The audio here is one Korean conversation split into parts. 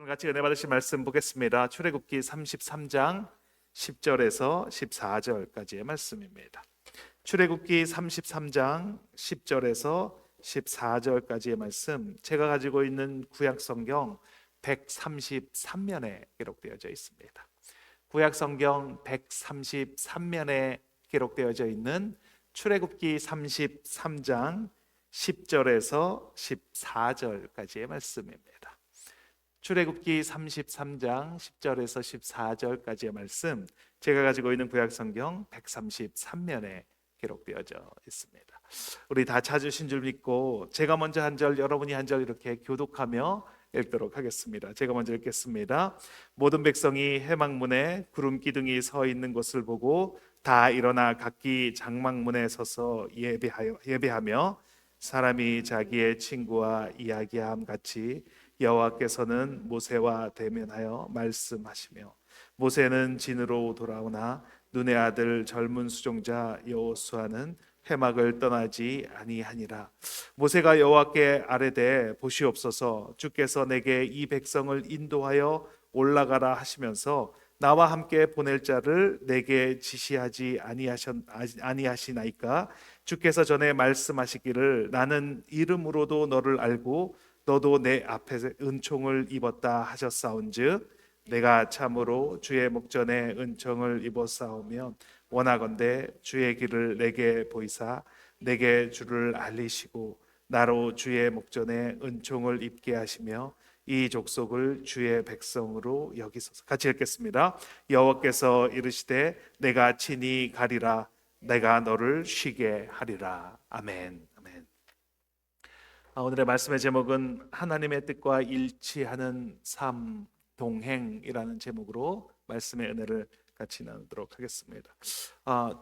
오늘 같이 은혜 받으실 말씀 보겠습니다. 출애굽기 33장 10절에서 14절까지의 말씀입니다. 출애굽기 33장 10절에서 14절까지의 말씀, 제가 가지고 있는 구약 성경 133면에 기록되어져 있습니다. 구약 성경 133면에 기록되어져 있는 출애굽기 33장 10절에서 14절까지의 말씀입니다. 출애굽기 33장 10절에서 14절까지의 말씀, 제가 가지고 있는 구약 성경 133면에 기록되어져 있습니다. 우리 다 찾으신 줄 믿고 제가 먼저 한 절, 여러분이 한 절 이렇게 교독하며 읽도록 하겠습니다. 제가 먼저 읽겠습니다. 모든 백성이 회막문에 구름 기둥이 서 있는 것을 보고 다 일어나 각기 장막문에 서서 예배하며 사람이 자기의 친구와 이야기함 같이 여호와께서는 모세와 대면하여 말씀하시며, 모세는 진으로 돌아오나 눈의 아들 젊은 수종자 여호수아는 회막을 떠나지 아니하니라. 모세가 여호와께 아뢰되 보시옵소서, 주께서 내게 이 백성을 인도하여 올라가라 하시면서 나와 함께 보낼 자를 내게 지시하지 아니하시나이까? 주께서 전에 말씀하시기를 나는 이름으로도 너를 알고 너도 내 앞에 은총을 입었다 하셨사온즉, 내가 참으로 주의 목전에 은총을 입었사오면 원하건대 주의 길을 내게 보이사 내게 주를 알리시고 나로 주의 목전에 은총을 입게 하시며 이 족속을 주의 백성으로 여기소서. 같이 읽겠습니다. 여호와께서 이르시되 내가 친히 가리라, 내가 너를 쉬게 하리라. 아멘. 오늘의 말씀의 제목은 하나님의 뜻과 일치하는 삶, 동행이라는 제목으로 말씀의 은혜를 같이 나누도록 하겠습니다.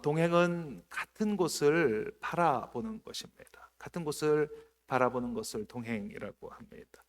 동행은 같은 곳을 바라보는 것입니다. 같은 곳을 바라보는 것을 동행이라고 합니다.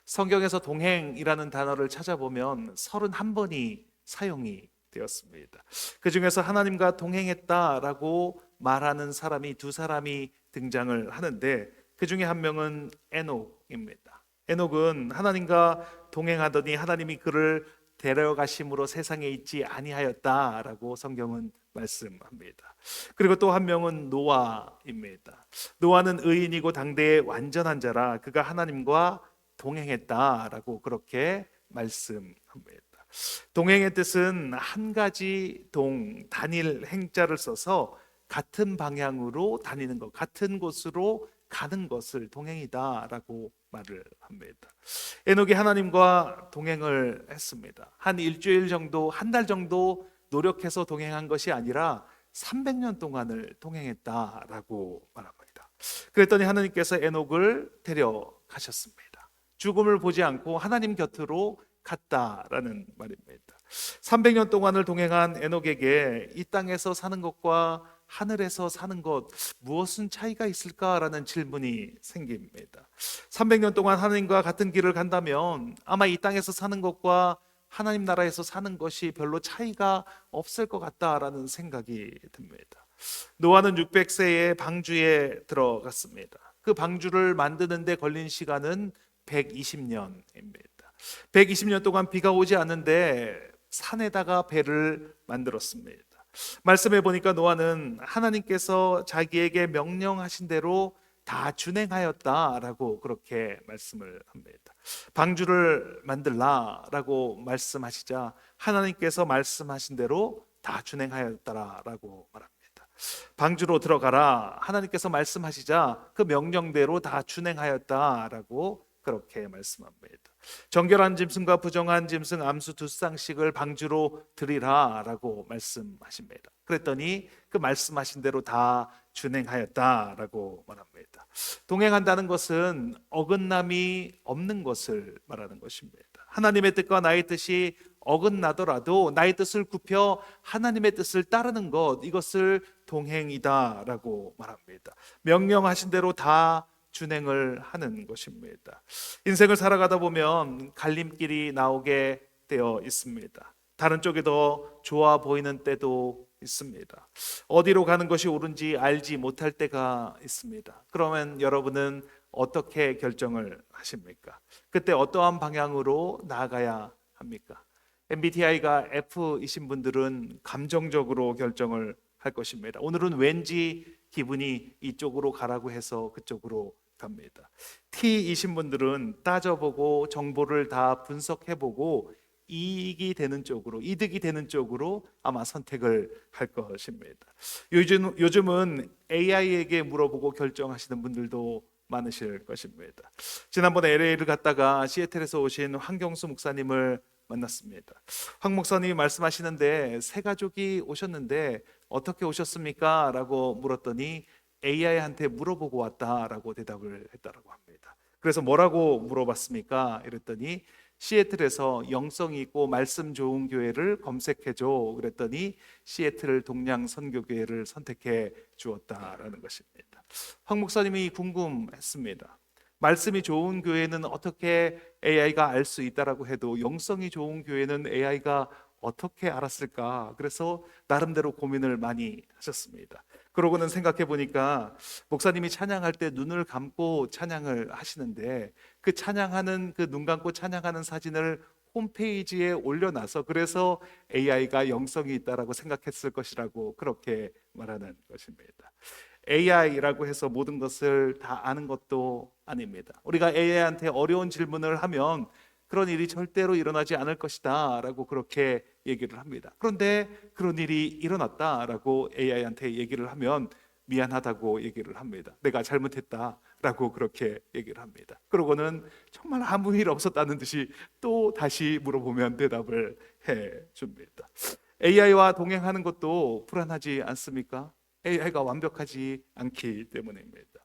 성경에서 동행이라는 단어를 찾아보면 31번이 사용이 되었습니다. 그 중에서 하나님과 동행했다라고 말하는 사람이 두 사람이 등장을 하는데, 그 중에 한 명은 에녹입니다. 에녹은 하나님과 동행하더니 하나님이 그를 데려가심으로 세상에 있지 아니하였다라고 성경은 말씀합니다. 그리고 또 한 명은 노아입니다. 노아는 의인이고 당대의 완전한 자라 그가 하나님과 동행했다라고 그렇게 말씀합니다. 동행의 뜻은 한 가지 단일 행자를 써서 같은 방향으로 다니는 것, 같은 곳으로 가는 것을 동행이다라고 말을 합니다. 에녹이 하나님과 동행을 했습니다. 한 일주일 정도, 한 달 정도 노력해서 동행한 것이 아니라 300년 동안을 동행했다라고 말합니다. 그랬더니 하나님께서 에녹을 데려가셨습니다. 죽음을 보지 않고 하나님 곁으로 갔다라는 말입니다. 300년 동안을 동행한 에녹에게 이 땅에서 사는 것과 하늘에서 사는 것, 무엇은 차이가 있을까라는 질문이 생깁니다. 300년 동안 하나님과 같은 길을 간다면 아마 이 땅에서 사는 것과 하나님 나라에서 사는 것이 별로 차이가 없을 것 같다라는 생각이 듭니다. 노아는 600세에 방주에 들어갔습니다. 그 방주를 만드는 데 걸린 시간은 120년입니다. 120년 동안 비가 오지 않는데 산에다가 배를 만들었습니다. 말씀해 보니까 노아는 하나님께서 자기에게 명령하신 대로 다 준행하였다라고 그렇게 말씀을 합니다. 방주를 만들라라고 말씀하시자 하나님께서 말씀하신 대로 다 준행하였다라고 말합니다. 방주로 들어가라 하나님께서 말씀하시자 그 명령대로 다 준행하였다라고 그렇게 말씀합니다. 정결한 짐승과 부정한 짐승 암수 2쌍씩을 방주로 드리라라고 말씀하십니다. 그랬더니 그 말씀하신 대로 다 준행하였다라고 말합니다. 동행한다는 것은 어긋남이 없는 것을 말하는 것입니다. 하나님의 뜻과 나의 뜻이 어긋나더라도 나의 뜻을 굽혀 하나님의 뜻을 따르는 것, 이것을 동행이다라고 말합니다. 명령하신 대로 다 준행을 하는 것입니다. 인생을 살아가다 보면 갈림길이 나오게 되어 있습니다. 다른 쪽이 더 좋아 보이는 때도 있습니다. 어디로 가는 것이 옳은지 알지 못할 때가 있습니다. 그러면 여러분은 어떻게 결정을 하십니까? 그때 어떠한 방향으로 나아가야 합니까? MBTI가 F이신 분들은 감정적으로 결정을 할 것입니다. 오늘은 왠지 기분이 이쪽으로 가라고 해서 그쪽으로 갑니다. T이신 분들은 따져보고 정보를 다 분석해보고 이득이 되는 쪽으로 아마 선택을 할 것입니다. 요즘은 AI에게 물어보고 결정하시는 분들도 많으실 것입니다. 지난번에 LA를 갔다가 시애틀에서 오신 황경수 목사님을 만났습니다. 황 목사님이 말씀하시는데 새 가족이 오셨는데 어떻게 오셨습니까? 라고 물었더니 AI한테 물어보고 왔다라고 대답을 했다라고 합니다. 그래서 뭐라고 물어봤습니까? 이랬더니 시애틀에서 영성이 있고 말씀 좋은 교회를 검색해줘 그랬더니 시애틀 동양 선교교회를 선택해 주었다라는 것입니다. 황 목사님이 궁금했습니다. 말씀이 좋은 교회는 어떻게 AI가 알 수 있다라고 해도 영성이 좋은 교회는 AI가 어떻게 알았을까? 그래서 나름대로 고민을 많이 하셨습니다. 그러고는 생각해 보니까 목사님이 찬양할 때 눈을 감고 찬양을 하시는데 그 찬양하는 그 눈 감고 찬양하는 사진을 홈페이지에 올려놔서 그래서 AI가 영성이 있다라고 생각했을 것이라고 그렇게 말하는 것입니다. AI라고 해서 모든 것을 다 아는 것도 아닙니다. 우리가 AI한테 어려운 질문을 하면 그런 일이 절대로 일어나지 않을 것이다 라고 그렇게 얘기를 합니다. 그런데 그런 일이 일어났다 라고 AI한테 얘기를 하면 미안하다고 얘기를 합니다. 내가 잘못했다 라고 그렇게 얘기를 합니다. 그러고는 정말 아무 일 없었다는 듯이 또 다시 물어보면 대답을 해 줍니다. AI와 동행하는 것도 불안하지 않습니까? AI가 완벽하지 않기 때문입니다.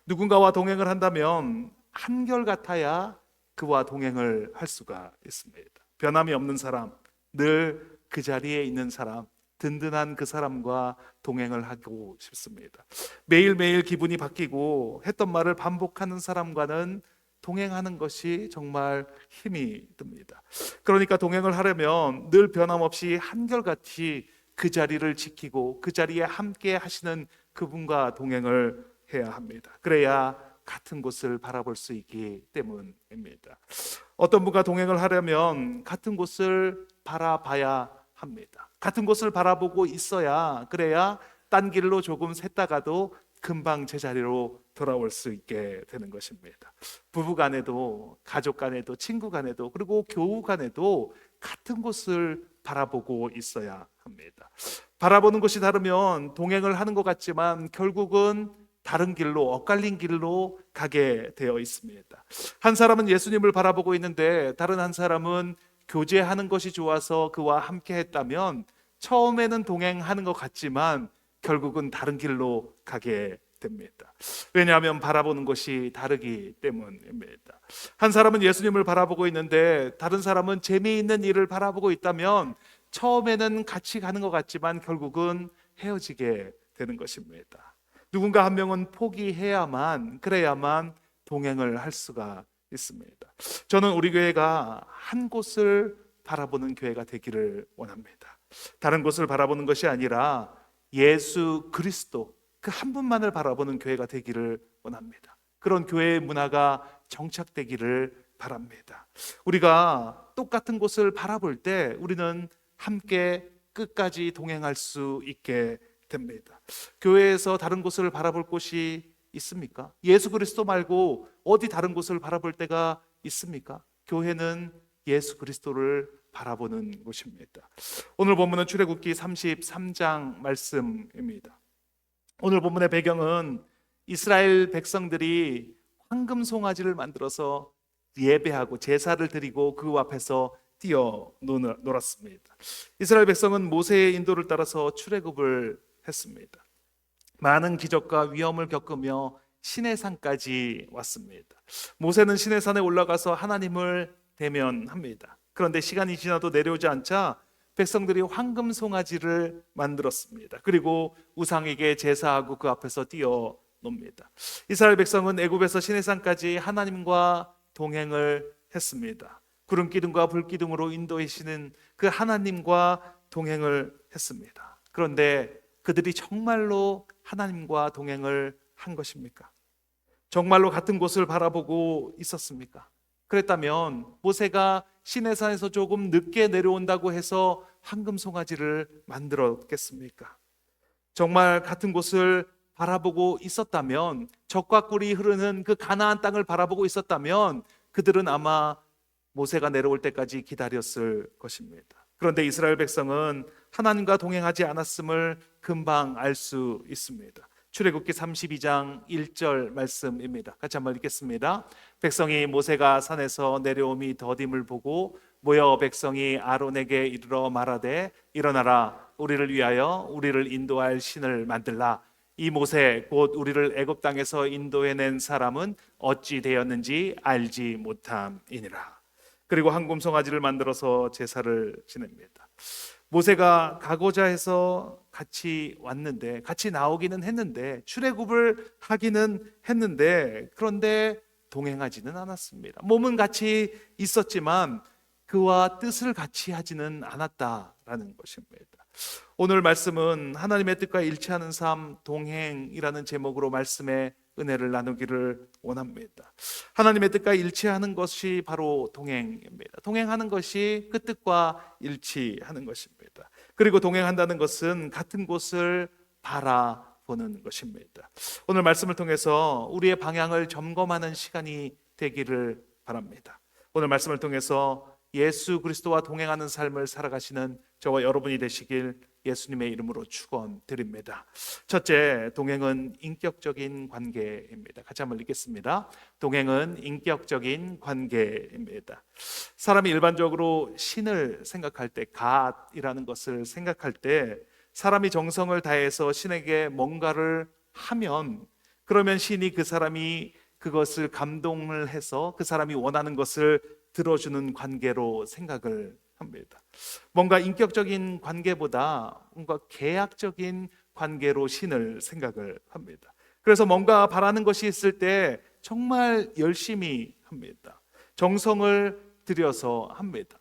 누군가와 동행을 한다면 한결같아야 그와 동행을 할 수가 있습니다. 변함이 없는 사람, 늘 그 자리에 있는 사람, 든든한 그 사람과 동행을 하고 싶습니다. 매일매일 기분이 바뀌고 했던 말을 반복하는 사람과는 동행하는 것이 정말 힘이 듭니다. 그러니까 동행을 하려면 늘 변함없이 한결같이 그 자리를 지키고 그 자리에 함께 하시는 그분과 동행을 해야 합니다. 그래야 같은 곳을 바라볼 수 있기 때문입니다. 어떤 분과 동행을 하려면 같은 곳을 바라봐야 합니다. 같은 곳을 바라보고 있어야 그래야 딴 길로 조금 샜다가도 금방 제자리로 돌아올 수 있게 되는 것입니다. 부부 간에도 가족 간에도 친구 간에도 그리고 교우 간에도 같은 곳을 바라보고 있어야 합니다. 바라보는 것이 다르면 동행을 하는 것 같지만 결국은 다른 길로 엇갈린 길로 가게 되어 있습니다. 한 사람은 예수님을 바라보고 있는데 다른 한 사람은 교제하는 것이 좋아서 그와 함께 했다면 처음에는 동행하는 것 같지만 결국은 다른 길로 가게 됩니다. 왜냐하면 바라보는 것이 다르기 때문입니다. 한 사람은 예수님을 바라보고 있는데 다른 사람은 재미있는 일을 바라보고 있다면 처음에는 같이 가는 것 같지만 결국은 헤어지게 되는 것입니다. 누군가 한 명은 포기해야만 그래야만 동행을 할 수가 있습니다. 저는 우리 교회가 한 곳을 바라보는 교회가 되기를 원합니다. 다른 곳을 바라보는 것이 아니라 예수 그리스도 그 한 분만을 바라보는 교회가 되기를 원합니다. 그런 교회의 문화가 정착되기를 바랍니다. 우리가 똑같은 곳을 바라볼 때 우리는 함께 끝까지 동행할 수 있게 됩니다. 교회에서 다른 곳을 바라볼 곳이 있습니까? 예수 그리스도 말고 어디 다른 곳을 바라볼 때가 있습니까? 교회는 예수 그리스도를 바라보는 곳입니다. 오늘 본문은 출애굽기 33장 말씀입니다. 오늘 본문의 배경은 이스라엘 백성들이 황금 송아지를 만들어서 예배하고 제사를 드리고 그 앞에서 뛰어 놀았습니다. 이스라엘 백성은 모세의 인도를 따라서 출애굽을 했습니다. 많은 기적과 위험을 겪으며 시내산까지 왔습니다. 모세는 시내산에 올라가서 하나님을 대면합니다. 그런데 시간이 지나도 내려오지 않자 백성들이 황금 송아지를 만들었습니다. 그리고 우상에게 제사하고 그 앞에서 뛰어 놉니다. 이스라엘 백성은 애굽에서 시내산까지 하나님과 동행을 했습니다. 구름 기둥과 불 기둥으로 인도하시는 그 하나님과 동행을 했습니다. 그런데 그들이 정말로 하나님과 동행을 한 것입니까? 정말로 같은 곳을 바라보고 있었습니까? 그랬다면 모세가 시내산에서 조금 늦게 내려온다고 해서 황금 송아지를 만들었겠습니까? 정말 같은 곳을 바라보고 있었다면, 젖과 꿀이 흐르는 그 가나안 땅을 바라보고 있었다면 그들은 아마 모세가 내려올 때까지 기다렸을 것입니다. 그런데 이스라엘 백성은 하나님과 동행하지 않았음을 금방 알 수 있습니다. 출애굽기 32장 1절 말씀입니다. 같이 한번 읽겠습니다. 백성이 모세가 산에서 내려옴이 더딤을 보고 모여 백성이 아론에게 이르러 말하되 일어나라, 우리를 위하여 우리를 인도할 신을 만들라. 이 모세 곧 우리를 애굽 땅에서 인도해낸 사람은 어찌 되었는지 알지 못함이니라. 그리고 황금 송아지를 만들어서 제사를 지냅니다. 모세가 가고자 해서 같이 왔는데, 같이 나오기는 했는데, 출애굽을 하기는 했는데, 그런데 동행하지는 않았습니다. 몸은 같이 있었지만 그와 뜻을 같이 하지는 않았다라는 것입니다. 오늘 말씀은 하나님의 뜻과 일치하는 삶, 동행이라는 제목으로 말씀의 은혜를 나누기를 원합니다. 하나님의 뜻과 일치하는 것이 바로 동행입니다. 동행하는 것이 그 뜻과 일치하는 것입니다. 그리고 동행한다는 것은 같은 곳을 바라보는 것입니다. 오늘 말씀을 통해서 우리의 방향을 점검하는 시간이 되기를 바랍니다. 오늘 말씀을 통해서 예수 그리스도와 동행하는 삶을 살아가시는 저와 여러분이 되시길 예수님의 이름으로 축원드립니다. 첫째, 동행은 인격적인 관계입니다. 같이 한번 읽겠습니다. 동행은 인격적인 관계입니다. 사람이 일반적으로 신을 생각할 때, God이라는 것을 생각할 때, 사람이 정성을 다해서 신에게 뭔가를 하면, 그러면 신이 그 사람이 그것을 감동을 해서 그 사람이 원하는 것을 들어주는 관계로 생각을 합니다. 뭔가 인격적인 관계보다 뭔가 계약적인 관계로 신을 생각을 합니다. 그래서 뭔가 바라는 것이 있을 때 정말 열심히 합니다. 정성을 들여서 합니다.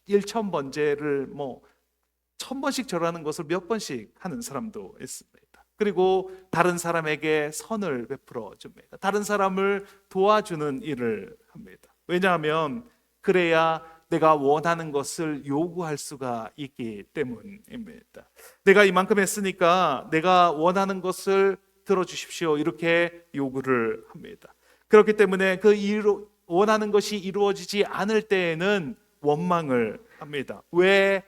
1,000번제를 1,000번씩 절하는 것을 몇 번씩 하는 사람도 있습니다. 그리고 다른 사람에게 선을 베풀어 줍니다. 다른 사람을 도와주는 일을 합니다. 왜냐하면 그래야 내가 원하는 것을 요구할 수가 있기 때문입니다. 내가 이만큼 했으니까 내가 원하는 것을 들어주십시오, 이렇게 요구를 합니다. 그렇기 때문에 원하는 것이 이루어지지 않을 때에는 원망을 합니다. 왜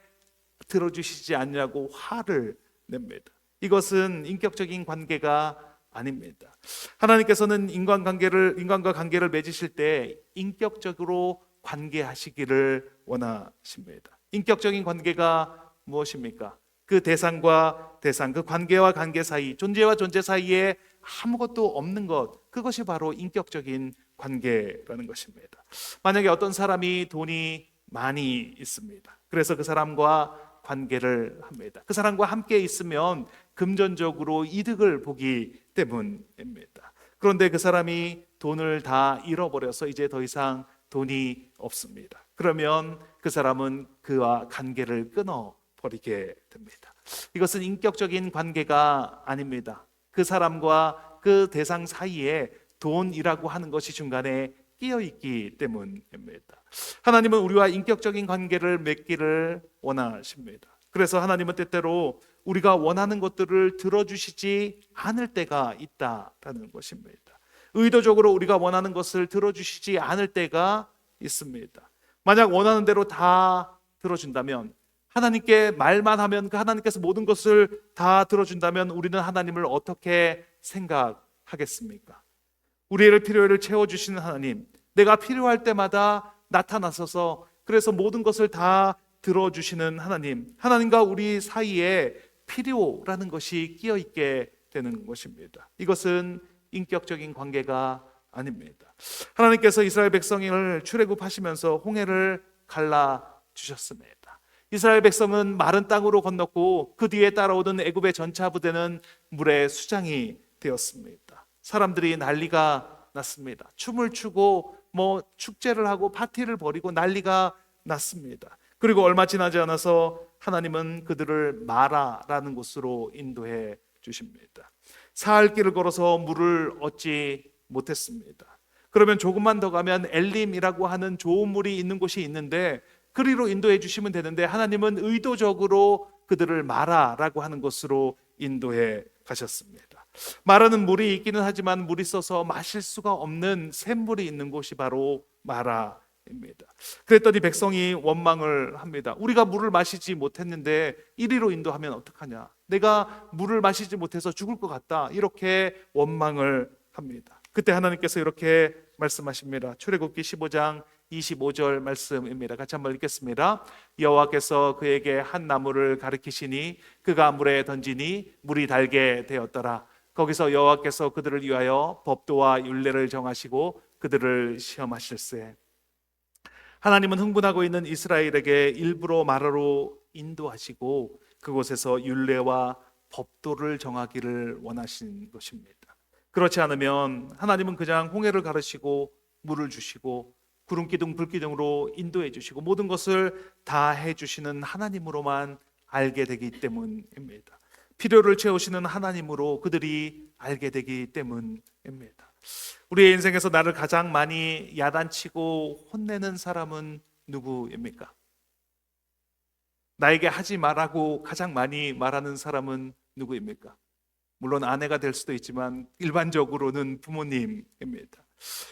들어주시지 않냐고 화를 냅니다. 이것은 인격적인 관계가 아닙니다. 하나님께서는 인간과 관계를 맺으실 때 인격적으로 관계하시기를 원하십니다. 인격적인 관계가 무엇입니까? 그 대상과 대상, 그 관계와 관계 사이, 존재와 존재 사이에 아무것도 없는 것, 그것이 바로 인격적인 관계라는 것입니다. 만약에 어떤 사람이 돈이 많이 있습니다. 그래서 그 사람과 관계를 합니다. 그 사람과 함께 있으면 금전적으로 이득을 보기 때문입니다. 그런데 그 사람이 돈을 다 잃어버려서 이제 더 이상 돈이 없습니다. 그러면 그 사람은 그와 관계를 끊어버리게 됩니다. 이것은 인격적인 관계가 아닙니다. 그 사람과 그 대상 사이에 돈이라고 하는 것이 중간에 끼어 있기 때문입니다. 하나님은 우리와 인격적인 관계를 맺기를 원하십니다. 그래서 하나님은 때때로 우리가 원하는 것들을 들어주시지 않을 때가 있다라는 것입니다. 의도적으로 우리가 원하는 것을 들어주시지 않을 때가 있습니다. 만약 원하는 대로 다 들어준다면, 하나님께 말만 하면 그 하나님께서 모든 것을 다 들어준다면 우리는 하나님을 어떻게 생각하겠습니까? 우리의 필요를 채워주시는 하나님, 내가 필요할 때마다 나타나셔서 그래서 모든 것을 다 들어주시는 하나님, 하나님과 우리 사이에 필요라는 것이 끼어 있게 되는 것입니다. 이것은 인격적인 관계가 아닙니다. 하나님께서 이스라엘 백성을 출애굽하시면서 홍해를 갈라 주셨습니다. 이스라엘 백성은 마른 땅으로 건넜고 그 뒤에 따라오던 애굽의 전차 부대는 물의 수장이 되었습니다. 사람들이 난리가 났습니다. 춤을 추고 축제를 하고 파티를 벌이고 난리가 났습니다. 그리고 얼마 지나지 않아서 하나님은 그들을 마라라는 곳으로 인도해 주십니다. 사흘 길을 걸어서 물을 얻지 못했습니다. 그러면 조금만 더 가면 엘림이라고 하는 좋은 물이 있는 곳이 있는데 그리로 인도해 주시면 되는데 하나님은 의도적으로 그들을 마라라고 하는 곳으로 인도해 가셨습니다. 마라는 물이 있기는 하지만 물이 써서 마실 수가 없는 샘물이 있는 곳이 바로 마라입니다. 그랬더니 백성이 원망을 합니다. 우리가 물을 마시지 못했는데 이리로 인도하면 어떡하냐? 내가 물을 마시지 못해서 죽을 것 같다. 이렇게 원망을 합니다. 그때 하나님께서 이렇게 말씀하십니다. 출애굽기 15장 25절 말씀입니다. 같이 한번 읽겠습니다. 여호와께서 그에게 한 나무를 가리키시니 그가 물에 던지니 물이 달게 되었더라. 거기서 여호와께서 그들을 위하여 법도와 율례를 정하시고 그들을 시험하실세. 하나님은 흥분하고 있는 이스라엘에게 일부러 마라로 인도하시고 그곳에서 율례와 법도를 정하기를 원하신 것입니다. 그렇지 않으면 하나님은 그냥 홍해를 가르시고 물을 주시고 구름기둥 불기둥으로 인도해 주시고 모든 것을 다 해주시는 하나님으로만 알게 되기 때문입니다. 필요를 채우시는 하나님으로 그들이 알게 되기 때문입니다. 우리의 인생에서 나를 가장 많이 야단치고 혼내는 사람은 누구입니까? 나에게 하지 말라고 가장 많이 말하는 사람은 누구입니까? 물론 아내가 될 수도 있지만 일반적으로는 부모님입니다.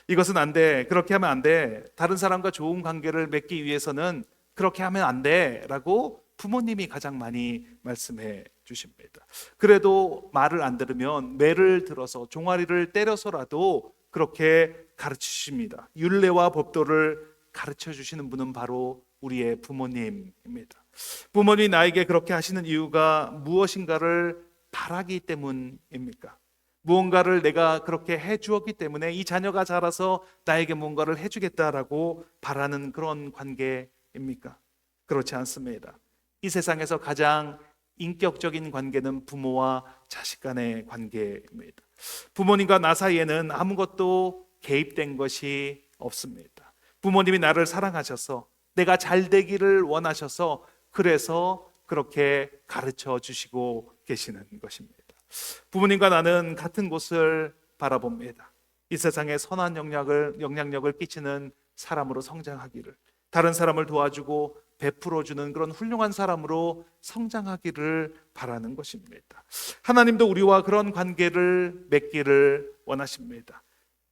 이것은 안 돼, 그렇게 하면 안 돼, 다른 사람과 좋은 관계를 맺기 위해서는 그렇게 하면 안 돼 라고 부모님이 가장 많이 말씀해 주십니다. 그래도 말을 안 들으면 매를 들어서 종아리를 때려서라도 그렇게 가르치십니다. 율례와 법도를 가르쳐 주시는 분은 바로 우리의 부모님입니다. 부모님이 나에게 그렇게 하시는 이유가 무엇인가를 바라기 때문입니까? 무언가를 내가 그렇게 해주었기 때문에 이 자녀가 자라서 나에게 무언가를 해주겠다라고 바라는 그런 관계입니까? 그렇지 않습니다. 이 세상에서 가장 인격적인 관계는 부모와 자식 간의 관계입니다. 부모님과 나 사이에는 아무것도 개입된 것이 없습니다. 부모님이 나를 사랑하셔서 내가 잘 되기를 원하셔서 그래서 그렇게 가르쳐 주시고 계시는 것입니다. 부모님과 나는 같은 곳을 바라봅니다. 이 세상에 선한 영향력을 끼치는 사람으로 성장하기를, 다른 사람을 도와주고 베풀어주는 그런 훌륭한 사람으로 성장하기를 바라는 것입니다. 하나님도 우리와 그런 관계를 맺기를 원하십니다.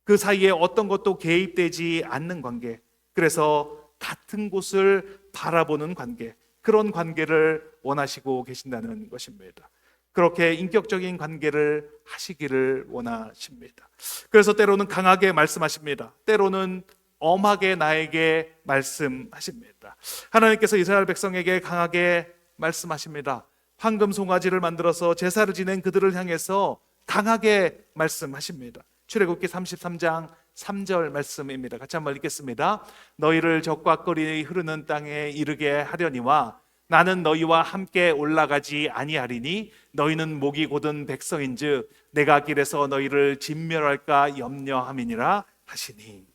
그 사이에 어떤 것도 개입되지 않는 관계, 그래서 같은 곳을 바라보는 관계, 그런 관계를 원하시고 계신다는 것입니다. 그렇게 인격적인 관계를 하시기를 원하십니다. 그래서 때로는 강하게 말씀하십니다. 때로는 엄하게 나에게 말씀하십니다. 하나님께서 이스라엘 백성에게 강하게 말씀하십니다. 황금 송아지를 만들어서 제사를 지낸 그들을 향해서 강하게 말씀하십니다. 출애굽기 33장 3절 말씀입니다. 같이 한번 읽겠습니다. 너희를 적과 꿀이 흐르는 땅에 이르게 하려니와 나는 너희와 함께 올라가지 아니하리니 너희는 목이 곧은 백성인즉 내가 길에서 너희를 진멸할까 염려함이니라 하시니.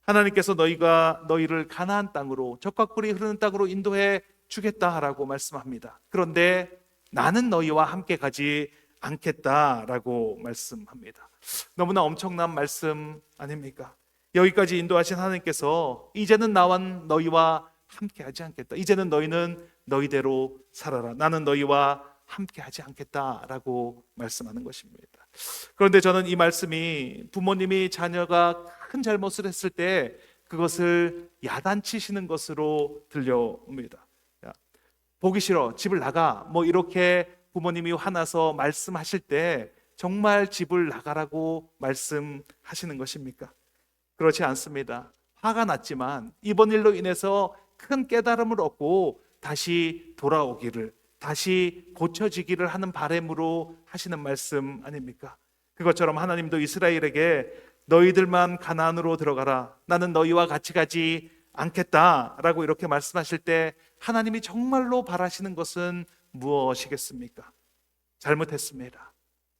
하나님께서 너희를 가나안 땅으로 적과 꿀이 흐르는 땅으로 인도해 주겠다라고 말씀합니다. 그런데 나는 너희와 함께 가지 않겠다라고 말씀합니다. 너무나 엄청난 말씀 아닙니까? 여기까지 인도하신 하나님께서 이제는 나와 너희와 함께 하지 않겠다. 이제는 너희는 너희대로 살아라. 나는 너희와 함께 하지 않겠다라고 말씀하는 것입니다. 그런데 저는 이 말씀이 부모님이 자녀가 큰 잘못을 했을 때 그것을 야단치시는 것으로 들려옵니다. 야, 보기 싫어, 집을 나가, 뭐 이렇게 부모님이 화나서 말씀하실 때 정말 집을 나가라고 말씀하시는 것입니까? 그렇지 않습니다. 화가 났지만 이번 일로 인해서 큰 깨달음을 얻고 다시 돌아오기를, 다시 고쳐지기를 하는 바람으로 하시는 말씀 아닙니까? 그것처럼 하나님도 이스라엘에게 너희들만 가나안으로 들어가라, 나는 너희와 같이 가지 않겠다라고 이렇게 말씀하실 때 하나님이 정말로 바라시는 것은 무엇이겠습니까? 잘못했습니다.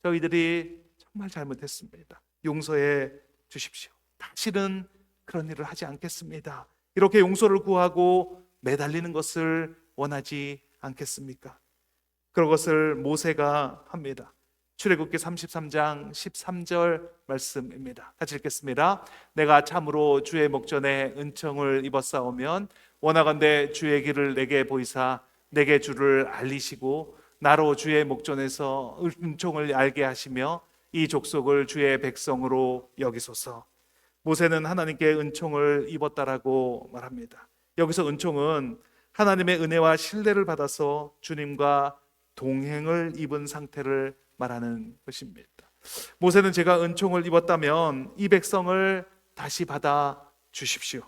저희들이 정말 잘못했습니다. 용서해 주십시오. 다시는 그런 일을 하지 않겠습니다. 이렇게 용서를 구하고 매달리는 것을 원하지 않겠습니까? 그런 것을 모세가 합니다. 출애굽기 33장 13절 말씀입니다. 같이 읽겠습니다. 내가 참으로 주의 목전에 은총을 입었사오면 원하건대 주의 길을 내게 보이사 내게 주를 알리시고 나로 주의 목전에서 은총을 알게 하시며 이 족속을 주의 백성으로 여기소서. 모세는 하나님께 은총을 입었다라고 말합니다. 여기서 은총은 하나님의 은혜와 신뢰를 받아서 주님과 동행을 입은 상태를 말하는 것입니다. 모세는 제가 은총을 입었다면 이 백성을 다시 받아 주십시오.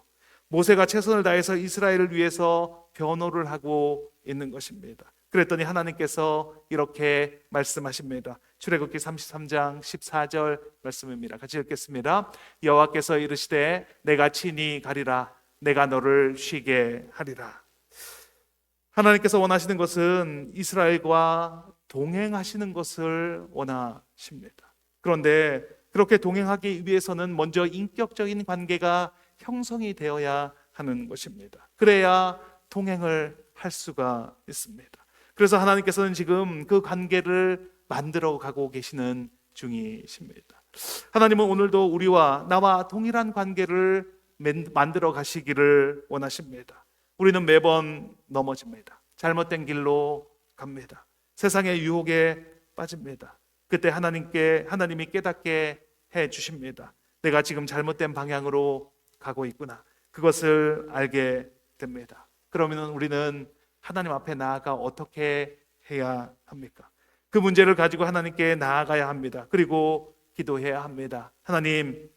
모세가 최선을 다해서 이스라엘을 위해서 변호를 하고 있는 것입니다. 그랬더니 하나님께서 이렇게 말씀하십니다. 출애굽기 33장 14절 말씀입니다. 같이 읽겠습니다. 여호와께서 이르시되 내가 친히 가리라 내가 너를 쉬게 하리라. 하나님께서 원하시는 것은 이스라엘과 동행하시는 것을 원하십니다. 그런데 그렇게 동행하기 위해서는 먼저 인격적인 관계가 형성이 되어야 하는 것입니다. 그래야 동행을 할 수가 있습니다. 그래서 하나님께서는 지금 그 관계를 만들어 가고 계시는 중이십니다. 하나님은 오늘도 우리와 나와 동일한 관계를 만들어 가시기를 원하십니다. 우리는 매번 넘어집니다. 잘못된 길로 갑니다. 세상의 유혹에 빠집니다. 그때 하나님이 깨닫게 해 주십니다. 내가 지금 잘못된 방향으로 가고 있구나. 그것을 알게 됩니다. 그러면 우리는 하나님 앞에 나아가 어떻게 해야 합니까? 그 문제를 가지고 하나님께 나아가야 합니다. 그리고 기도해야 합니다. 하나님,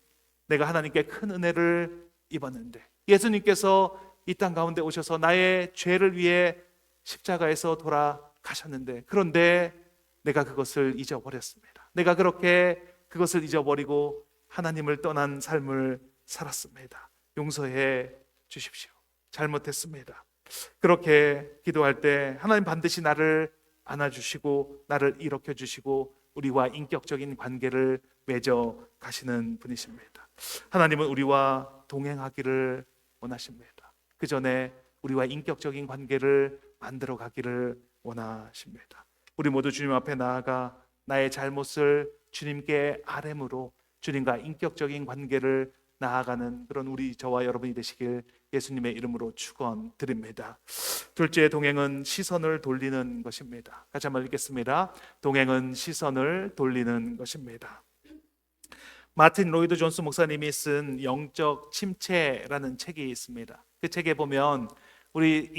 내가 하나님께 큰 은혜를 입었는데 예수님께서 이 땅 가운데 오셔서 나의 죄를 위해 십자가에서 돌아가셨는데 그런데 내가 그것을 잊어버렸습니다. 내가 그렇게 그것을 잊어버리고 하나님을 떠난 삶을 살았습니다. 용서해 주십시오. 잘못했습니다. 그렇게 기도할 때 하나님 반드시 나를 안아주시고 나를 일으켜 주시고 우리와 인격적인 관계를 맺어 가시는 분이십니다. 하나님은 우리와 동행하기를 원하십니다. 그 전에 우리와 인격적인 관계를 만들어 가기를 원하십니다. 우리 모두 주님 앞에 나아가 나의 잘못을 주님께 아뢰므로 주님과 인격적인 관계를 나아가는 그런 저와 여러분이 되시길 예수님의 이름으로 축원드립니다. 둘째, 동행은 시선을 돌리는 것입니다. 같이 한번 읽겠습니다. 동행은 시선을 돌리는 것입니다. 마틴 로이드 존스 목사님이 쓴 영적 침체라는 책이 있습니다. 그 책에 보면 우리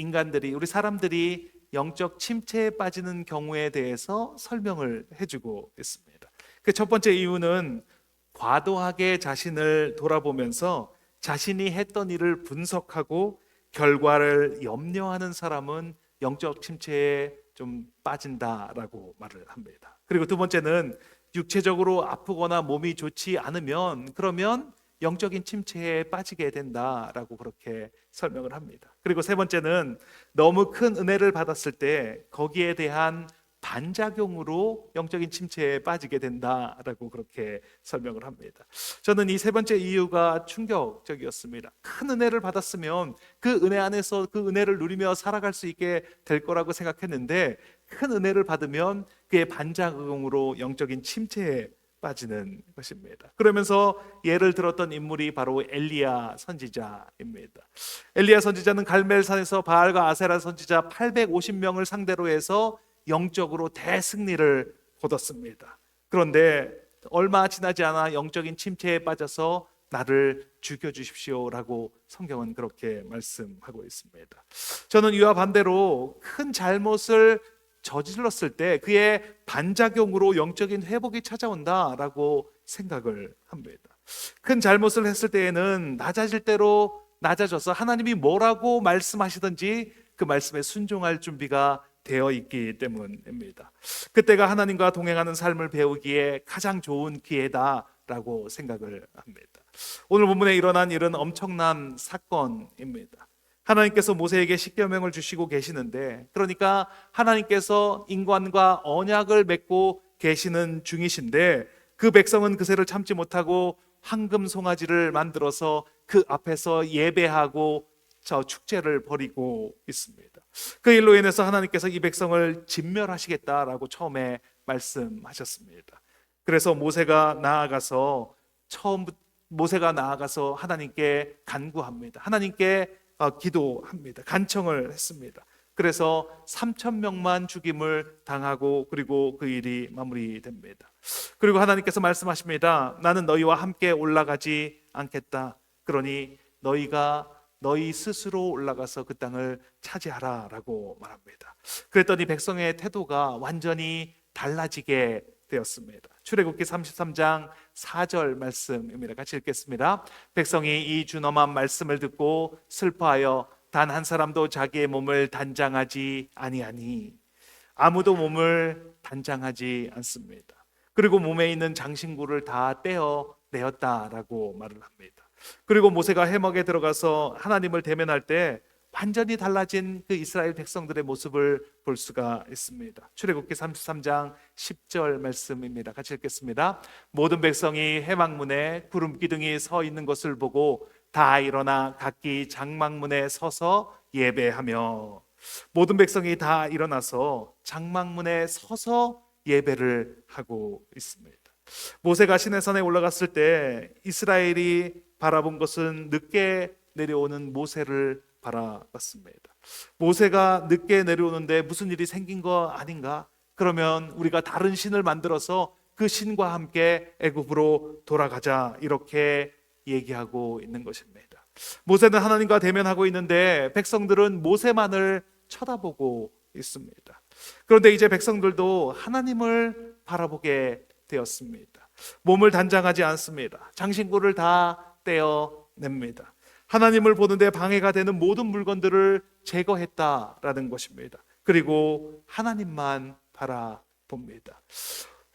사람들이 영적 침체에 빠지는 경우에 대해서 설명을 해주고 있습니다. 그 첫 번째 이유는 과도하게 자신을 돌아보면서 자신이 했던 일을 분석하고 결과를 염려하는 사람은 영적 침체에 좀 빠진다라고 말을 합니다. 그리고 두 번째는 육체적으로 아프거나 몸이 좋지 않으면 그러면 영적인 침체에 빠지게 된다라고 그렇게 설명을 합니다. 그리고 세 번째는 너무 큰 은혜를 받았을 때 거기에 대한 반작용으로 영적인 침체에 빠지게 된다라고 그렇게 설명을 합니다. 저는 이 세 번째 이유가 충격적이었습니다. 큰 은혜를 받았으면 그 은혜 안에서 그 은혜를 누리며 살아갈 수 있게 될 거라고 생각했는데 큰 은혜를 받으면 그의 반작용으로 영적인 침체에 빠지는 것입니다. 그러면서 예를 들었던 인물이 바로 엘리야 선지자입니다. 엘리야 선지자는 갈멜산에서 바알과 아세라 선지자 850명을 상대로 해서 영적으로 대승리를 거뒀습니다. 그런데 얼마 지나지 않아 영적인 침체에 빠져서 나를 죽여주십시오라고 성경은 그렇게 말씀하고 있습니다. 저는 이와 반대로 큰 잘못을 저질렀을 때 그의 반작용으로 영적인 회복이 찾아온다라고 생각을 합니다. 큰 잘못을 했을 때에는 낮아질 대로 낮아져서 하나님이 뭐라고 말씀하시든지 그 말씀에 순종할 준비가 되어 있기 때문입니다. 그때가 하나님과 동행하는 삶을 배우기에 가장 좋은 기회다라고 생각을 합니다. 오늘 본문에 일어난 일은 엄청난 사건입니다. 하나님께서 모세에게 십계명을 주시고 계시는데 그러니까 하나님께서 인간과 언약을 맺고 계시는 중이신데 그 백성은 그새를 참지 못하고 황금 송아지를 만들어서 그 앞에서 예배하고 저 축제를 벌이고 있습니다. 그 일로 인해서 하나님께서 이 백성을 진멸하시겠다라고 처음에 말씀하셨습니다. 그래서 모세가 나아가서 하나님께 간구합니다. 하나님께 기도합니다. 간청을 했습니다. 그래서 3천 명만 죽임을 당하고 그리고 그 일이 마무리됩니다. 그리고 하나님께서 말씀하십니다. 나는 너희와 함께 올라가지 않겠다. 그러니 너희가 너희 스스로 올라가서 그 땅을 차지하라 라고 말합니다. 그랬더니 백성의 태도가 완전히 달라지게 되었습니다. 출애굽기 33장 4절 말씀입니다. 같이 읽겠습니다. 백성이 이 준엄한 말씀을 듣고 슬퍼하여 단 한 사람도 자기의 몸을 단장하지 아니하니, 아무도 몸을 단장하지 않습니다. 그리고 몸에 있는 장신구를 다 떼어 내었다라고 말을 합니다. 그리고 모세가 해먹에 들어가서 하나님을 대면할 때 완전히 달라진 그 이스라엘 백성들의 모습을 볼 수가 있습니다. 출애굽기 33장 10절 말씀입니다. 같이 읽겠습니다. 모든 백성이 회막문에 구름 기둥이 서 있는 것을 보고 다 일어나 각기 장막문에 서서 예배하며, 모든 백성이 다 일어나서 장막문에 서서 예배를 하고 있습니다. 모세가 시내산에 올라갔을 때 이스라엘이 바라본 것은 늦게 내려오는 모세를 바라봤습니다. 모세가 늦게 내려오는데 무슨 일이 생긴 거 아닌가? 그러면 우리가 다른 신을 만들어서 그 신과 함께 애굽으로 돌아가자, 이렇게 얘기하고 있는 것입니다. 모세는 하나님과 대면하고 있는데 백성들은 모세만을 쳐다보고 있습니다. 그런데 이제 백성들도 하나님을 바라보게 되었습니다. 몸을 단장하지 않습니다. 장신구를 다 떼어냅니다. 하나님을 보는데 방해가 되는 모든 물건들을 제거했다라는 것입니다. 그리고 하나님만 바라봅니다.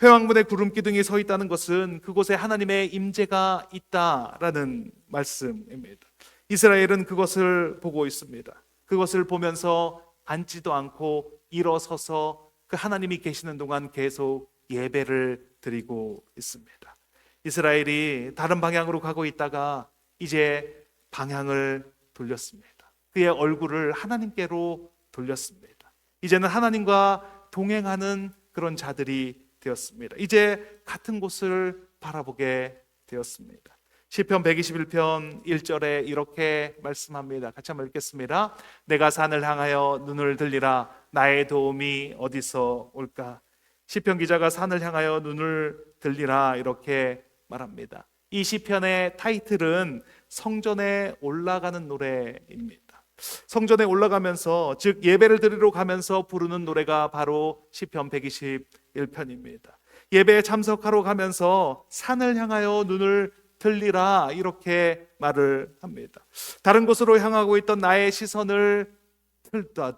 회막문에 구름 기둥이 서 있다는 것은 그곳에 하나님의 임재가 있다라는 말씀입니다. 이스라엘은 그것을 보고 있습니다. 그것을 보면서 앉지도 않고 일어서서 그 하나님이 계시는 동안 계속 예배를 드리고 있습니다. 이스라엘이 다른 방향으로 가고 있다가 이제 방향을 돌렸습니다. 그의 얼굴을 하나님께로 돌렸습니다. 이제는 하나님과 동행하는 그런 자들이 되었습니다. 이제 같은 곳을 바라보게 되었습니다. 시편 121편 1절에 이렇게 말씀합니다. 같이 한번 읽겠습니다. 내가 산을 향하여 눈을 들리라. 나의 도움이 어디서 올까? 시편 기자가 산을 향하여 눈을 들리라 이렇게 말합니다. 이 시편의 타이틀은 성전에 올라가는 노래입니다. 성전에 올라가면서, 즉 예배를 드리러 가면서 부르는 노래가 바로 시편 121편입니다. 예배에 참석하러 가면서 산을 향하여 눈을 들리라 이렇게 말을 합니다. 다른 곳으로 향하고 있던 나의 시선을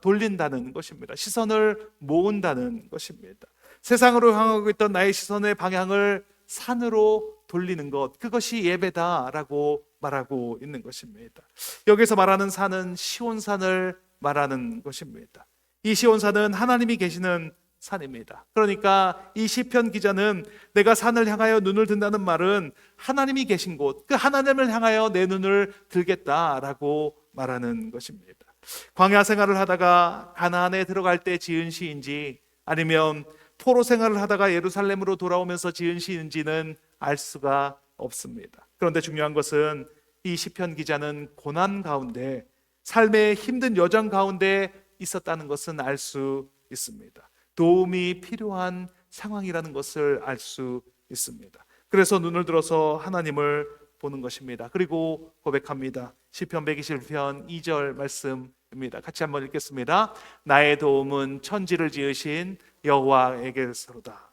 돌린다는 것입니다. 시선을 모은다는 것입니다. 세상으로 향하고 있던 나의 시선의 방향을 산으로 돌리는 것, 그것이 예배다라고 말하고 있는 것입니다. 여기서 말하는 산은 시온산을 말하는 것입니다. 이 시온산은 하나님이 계시는 산입니다. 그러니까 이 시편 기자는 내가 산을 향하여 눈을 든다는 말은 하나님이 계신 곳, 그 하나님을 향하여 내 눈을 들겠다라고 말하는 것입니다. 광야 생활을 하다가 가나안에 들어갈 때 지은 시인지 아니면 포로 생활을 하다가 예루살렘으로 돌아오면서 지은 시인지는 알 수가 없습니다. 그런데 중요한 것은 이 시편 기자는 고난 가운데, 삶의 힘든 여정 가운데 있었다는 것은 알 수 있습니다. 도움이 필요한 상황이라는 것을 알 수 있습니다. 그래서 눈을 들어서 하나님을 보는 것입니다. 그리고 고백합니다. 시편 121편 2절 말씀입니다. 같이 한번 읽겠습니다. 나의 도움은 천지를 지으신 여호와에게서로다.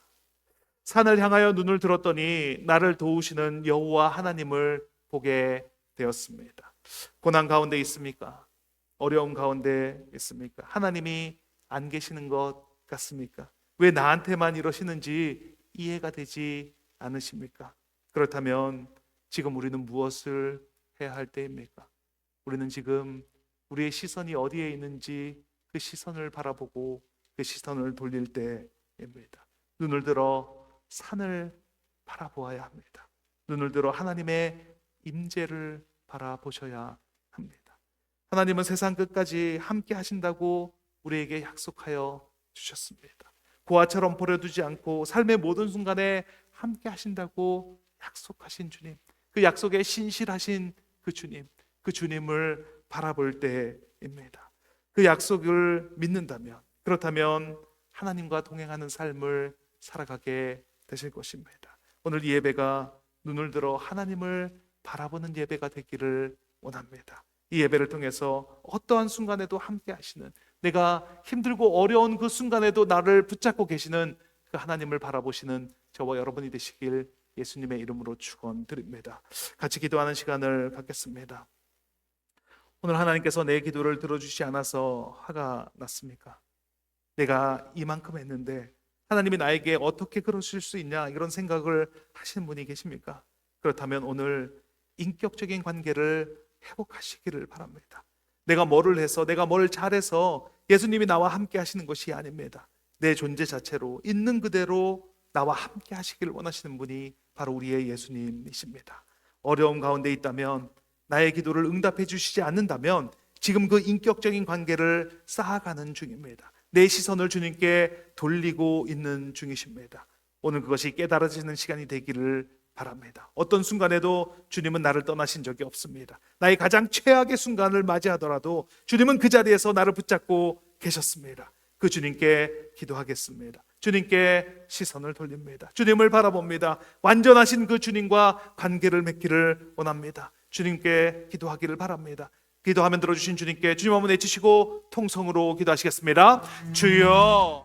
산을 향하여 눈을 들었더니 나를 도우시는 여호와 하나님을 보게 되었습니다. 고난 가운데 있습니까? 어려움 가운데 있습니까? 하나님이 안 계시는 것 같습니까? 왜 나한테만 이러시는지 이해가 되지 않으십니까? 그렇다면 지금 우리는 무엇을 해야 할 때입니까? 우리는 지금 우리의 시선이 어디에 있는지 그 시선을 바라보고 그 시선을 돌릴 때입니다. 눈을 들어 산을 바라보아야 합니다. 눈을 들어 하나님의 임재를 바라보셔야 합니다. 하나님은 세상 끝까지 함께 하신다고 우리에게 약속하여 주셨습니다. 고아처럼 버려두지 않고 삶의 모든 순간에 함께 하신다고 약속하신 주님, 그 약속에 신실하신 그 주님, 그 주님을 바라볼 때입니다. 그 약속을 믿는다면, 그렇다면 하나님과 동행하는 삶을 살아가게 되실 것입니다. 오늘 이 예배가 눈을 들어 하나님을 바라보는 예배가 되기를 원합니다. 이 예배를 통해서 어떠한 순간에도 함께 하시는, 내가 힘들고 어려운 그 순간에도 나를 붙잡고 계시는 그 하나님을 바라보시는 저와 여러분이 되시길 예수님의 이름으로 축원드립니다. 같이 기도하는 시간을 갖겠습니다. 오늘 하나님께서 내 기도를 들어주시지 않아서 화가 났습니까? 내가 이만큼 했는데 하나님이 나에게 어떻게 그러실 수 있냐, 이런 생각을 하시는 분이 계십니까? 그렇다면 오늘 인격적인 관계를 회복하시기를 바랍니다. 내가 뭐를 해서, 내가 뭘 잘해서 예수님이 나와 함께 하시는 것이 아닙니다. 내 존재 자체로 있는 그대로 나와 함께 하시기를 원하시는 분이 바로 우리의 예수님이십니다. 어려움 가운데 있다면, 나의 기도를 응답해 주시지 않는다면 지금 그 인격적인 관계를 쌓아가는 중입니다. 내 시선을 주님께 돌리고 있는 중이십니다. 오늘 그것이 깨달아지는 시간이 되기를 바랍니다. 어떤 순간에도 주님은 나를 떠나신 적이 없습니다. 나의 가장 최악의 순간을 맞이하더라도 주님은 그 자리에서 나를 붙잡고 계셨습니다. 그 주님께 기도하겠습니다. 주님께 시선을 돌립니다. 주님을 바라봅니다. 완전하신 그 주님과 관계를 맺기를 원합니다. 주님께 기도하기를 바랍니다. 기도하면 들어주신 주님께 주님 한번 외치시고 통성으로 기도하시겠습니다. 주여.